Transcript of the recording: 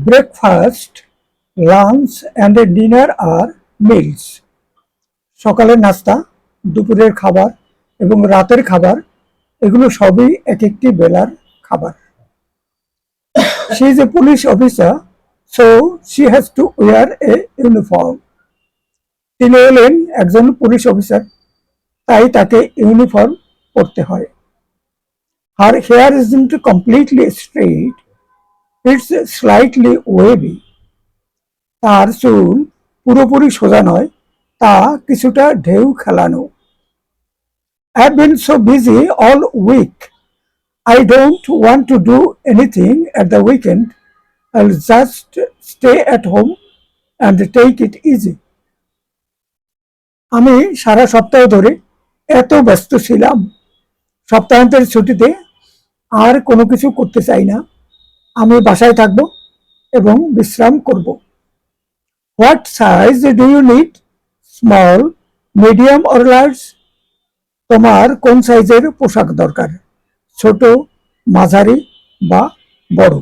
Breakfast, lunch and dinner আর meals. সকালের নাস্তা, দুপুরের খাবার এবং রাতের খাবার এগুলো সবই এক একটি বেলার খাবার। She is a police officer, so she has to wear a uniform. তিনি হলেন একজন পুলিশ অফিসার, তাই তাকে ইউনিফর্ম পরতে হয়। Her hair isn't completely straight, it's slightly wavy. তার চুল পুরোপুরি সোজা নয়, তা কিছুটা ঢেউ খেলানো। I've been so busy all week. I don't want to do anything at the weekend. I'll just stay at home and take it easy. আমি সারা সপ্তাহ ধরে এত ব্যস্ত ছিলাম, সপ্তাহান্তের ছুটিতে আর কোনো কিছু করতে চাই না। আমি বাসায় থাকব এবং বিশ্রাম করব। What size do you need? Small, medium or large? তোমার কোন সাইজের পোশাক দরকার, ছোট, মাঝারি বা বড়?